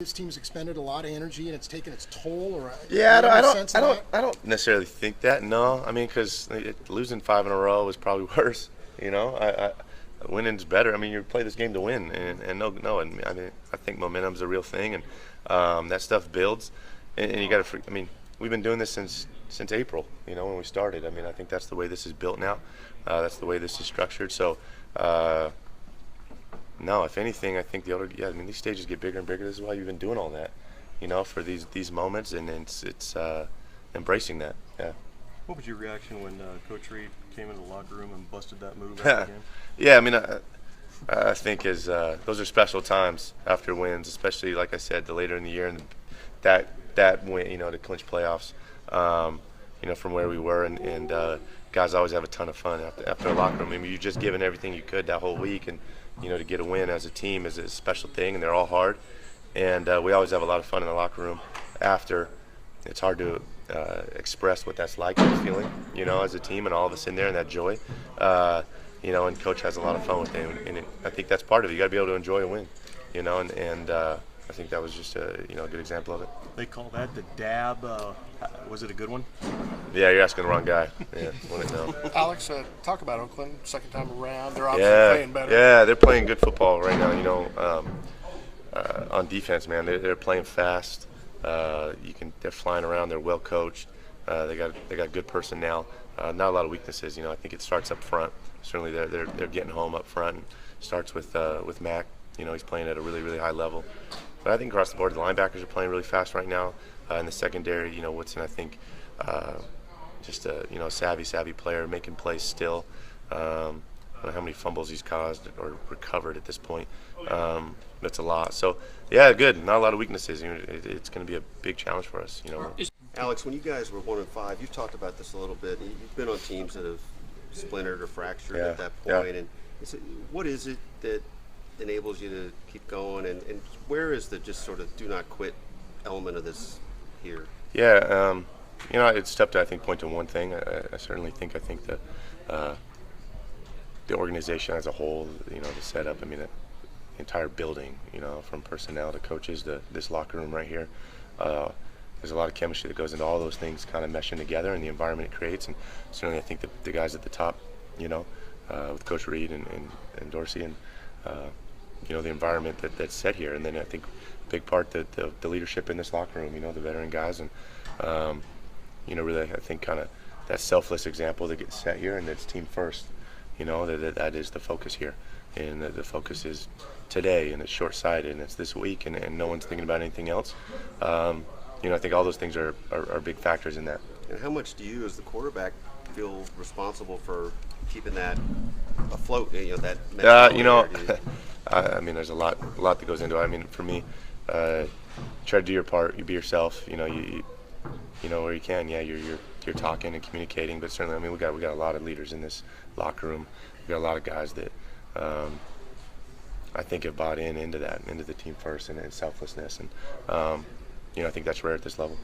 This team's expended a lot of energy and it's taken its toll, or Yeah, I I don't necessarily think that. No, I mean, because losing 5 in a row is probably worse. You know, winning's better. I mean, you play this game to win, and no. I mean, I think momentum's a real thing, and that stuff builds. And you got to. I mean, we've been doing this since April. You know, when we started. I mean, I think that's the way this is built now. That's the way this is structured. So. No, if anything, I think I mean, these stages get bigger and bigger. This is why you've been doing all that, you know, for these moments, and it's embracing that. Yeah. What was your reaction when Coach Reed came into the locker room and busted that move after the game? Yeah, I mean, I think those are special times after wins, especially like I said, the later in the year, and that win, you know, to clinch playoffs, you know, from where we were, and guys always have a ton of fun after a locker room. I mean, you've just given everything you could that whole week, and you know, to get a win as a team is a special thing, and they're all hard. And we always have a lot of fun in the locker room after. It's hard to express what that's like, that feeling, you know, as a team, and all of us in there, and that joy. You know, and Coach has a lot of fun with it, and I think that's part of it. You got to be able to enjoy a win, you know, and I think that was just a good example of it. They call that the dab. Was it a good one? Yeah, you're asking the wrong guy. Yeah, want to know. Alex, talk about Oakland. Second time around, they're obviously playing better. Yeah, they're playing good football right now. You know, on defense, man, they're playing fast. They're flying around. They're well coached. They got good personnel. Not a lot of weaknesses. You know, I think it starts up front. Certainly, they're getting home up front. And starts with Mac. You know, he's playing at a really, really high level. But I think across the board, the linebackers are playing really fast right now. In the secondary, you know, Woodson, I think, just a savvy player, making plays still. I don't know how many fumbles he's caused or recovered at this point. That's a lot. So, yeah, good. Not a lot of weaknesses. You know, it's going to be a big challenge for us. You know. Alex, when you guys were 1-5, you've talked about this a little bit. You've been on teams that have splintered or fractured at that point. And what is it that enables you to keep going, and where is the just sort of do not quit element of this here? Yeah, you know, it's tough to, I think, point to one thing. I certainly think that the organization as a whole, you know, the setup, I mean, the entire building, you know, from personnel to coaches to this locker room right here, there's a lot of chemistry that goes into all those things kind of meshing together, and the environment it creates. And certainly I think the guys at the top, you know, with Coach Reed and Dorsey, and you know, the environment that's set here. And then I think a big part the leadership in this locker room, you know, the veteran guys, and you know, really I think kind of that selfless example that gets set here, and it's team first. You know, that is the focus here, and the focus is today, and it's short-sighted, and it's this week, and no one's thinking about anything else. You know, I think all those things are big factors in that. And how much do you, as the quarterback, feel responsible for keeping that afloat? You know, that mentality? You know, I mean, there's a lot that goes into it. I mean, for me, try to do your part. You be yourself. You know, you know where you can. Yeah, you're talking and communicating. But certainly, I mean, we got a lot of leaders in this locker room. We got a lot of guys that I think have bought into the team first and selflessness. And you know, I think that's rare at this level.